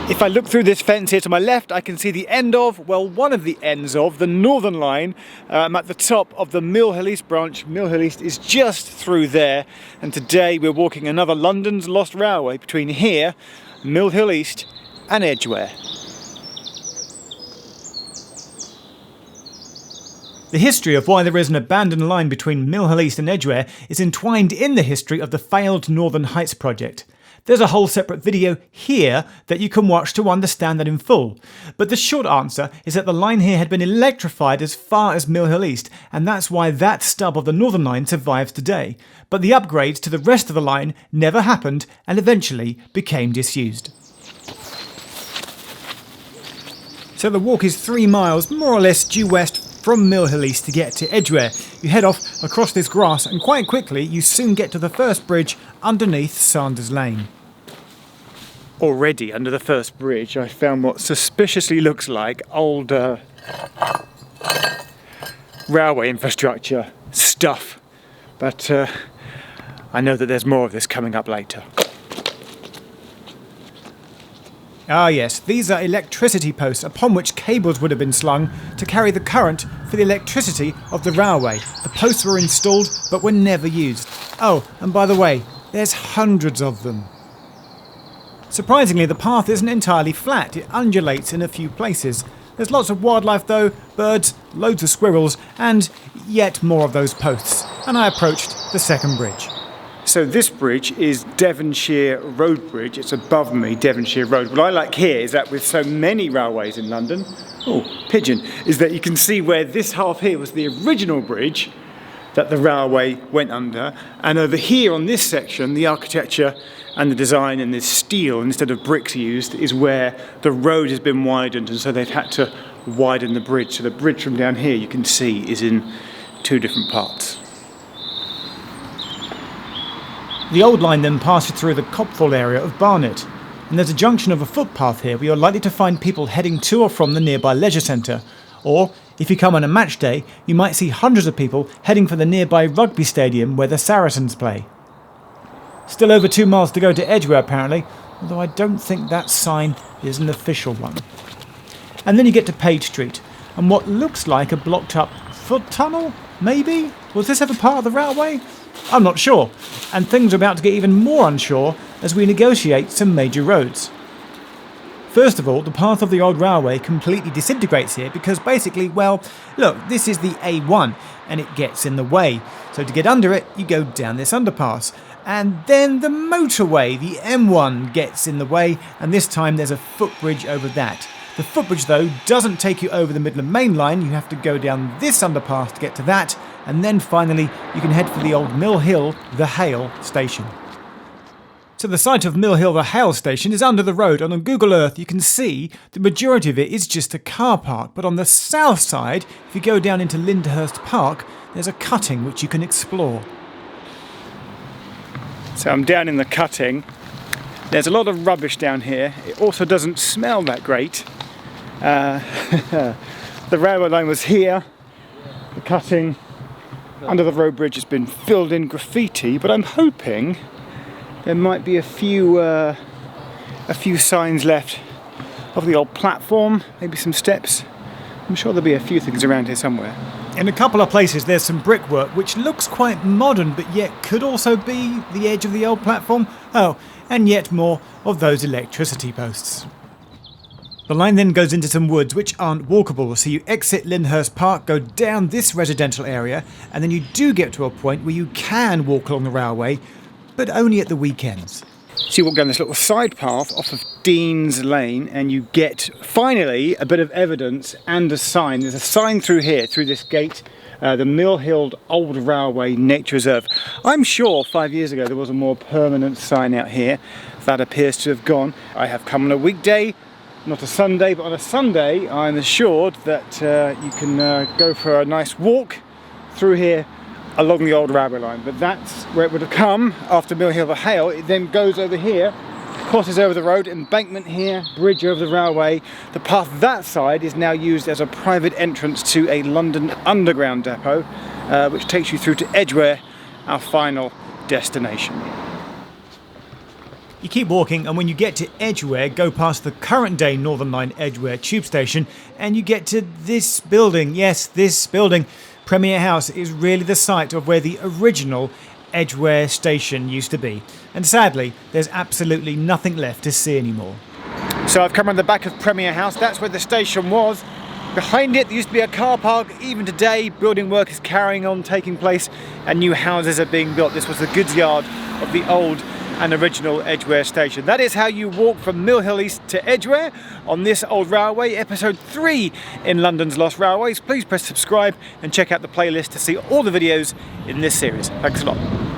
If I look through this fence here to my left, I can see the end of, well, one of the ends of the Northern Line. I'm at the top of the Mill Hill East branch. Mill Hill East is just through there. And today we're walking another London's Lost Railway between here, Mill Hill East and Edgware. The history of why there is an abandoned line between Mill Hill East and Edgware is entwined in the history of the failed Northern Heights project. There's a whole separate video here that you can watch to understand that in full. But the short answer is that the line here had been electrified as far as Mill Hill East, and that's why that stub of the Northern Line survives today. But the upgrades to the rest of the line never happened and eventually became disused. So the walk is 3 miles, more or less due west from Mill Hill East to get to Edgware. You head off across this grass and quite quickly you soon get to the first bridge underneath Sanders Lane. Already under the first bridge I found what suspiciously looks like old railway infrastructure stuff, but I know that there's more of this coming up later. Ah yes, these are electricity posts upon which cables would have been slung to carry the current for the electricity of the railway. The posts were installed but were never used. Oh, and by the way, there's hundreds of them. Surprisingly, the path isn't entirely flat, it undulates in a few places. There's lots of wildlife though, birds, loads of squirrels, and yet more of those posts. And I approached the second bridge. So this bridge is Devonshire Road Bridge. It's above me, Devonshire Road. What I like here is that with so many railways in London, pigeon, is that you can see where this half here was the original bridge that the railway went under, and over here on this section, the architecture and the design and this steel instead of bricks used is where the road has been widened, and so they've had to widen the bridge. So the bridge from down here you can see is in 2 different parts. The old line then passes through the Copthall area of Barnet, and there's a junction of a footpath here where you're likely to find people heading to or from the nearby leisure centre, or if you come on a match day, you might see hundreds of people heading for the nearby rugby stadium where the Saracens play. Still over 2 miles to go to Edgware apparently, although I don't think that sign is an official one. And then you get to Page Street, and what looks like a blocked up foot tunnel, maybe? Was this ever part of the railway? I'm not sure, and things are about to get even more unsure as we negotiate some major roads. First of all, the path of the old railway completely disintegrates here because basically, well, look, this is the A1 and it gets in the way. So to get under it, you go down this underpass. And then the motorway, the M1, gets in the way, and this time there's a footbridge over that. The footbridge, though, doesn't take you over the Midland Main Line. You have to go down this underpass to get to that, and then finally you can head for the old Mill Hill, the Hale station. So the site of Mill Hill, the Hale station is under the road, and on Google Earth you can see the majority of it is just a car park. But on the south side, if you go down into Lyndhurst Park, there's a cutting which you can explore. So I'm down in the cutting. There's a lot of rubbish down here. It also doesn't smell that great. The railway line was here. The cutting under the road bridge has been filled in graffiti, but I'm hoping there might be a few signs left of the old platform, maybe some steps. I'm sure there'll be a few things around here somewhere. In a couple of places there's some brickwork which looks quite modern but yet could also be the edge of the old platform. Oh, and yet more of those electricity posts. The line then goes into some woods which aren't walkable, so you exit Lyndhurst Park, go down this residential area, and then you do get to a point where you can walk along the railway, but only at the weekends. So you walk down this little side path off of Dean's Lane and you get, finally, a bit of evidence and a sign. There's a sign through here, through this gate, the Mill Hill Old Railway Nature Reserve. I'm sure 5 years ago there was a more permanent sign out here. That appears to have gone. I have come on a weekday, not a Sunday, but on a Sunday I'm assured that you can go for a nice walk through here along the old railway line, but that's where it would have come after Mill Hill the Hale. It then goes over here, crosses over the road, embankment here, bridge over the railway. The path that side is now used as a private entrance to a London Underground depot, which takes you through to Edgware, our final destination. You keep walking, and when you get to Edgware, go past the current day Northern Line Edgware tube station, and you get to this building. Yes, this building. Premier House is really the site of where the original Edgware station used to be. And sadly, there's absolutely nothing left to see anymore. So I've come around the back of Premier House. That's where the station was. Behind it, there used to be a car park. Even today, building work is carrying on taking place, and new houses are being built. This was the goods yard of the old and original Edgware station. That is how you walk from Mill Hill East to Edgware on this old railway, episode 3 in London's Lost Railways. Please press subscribe and check out the playlist to see all the videos in this series. Thanks a lot.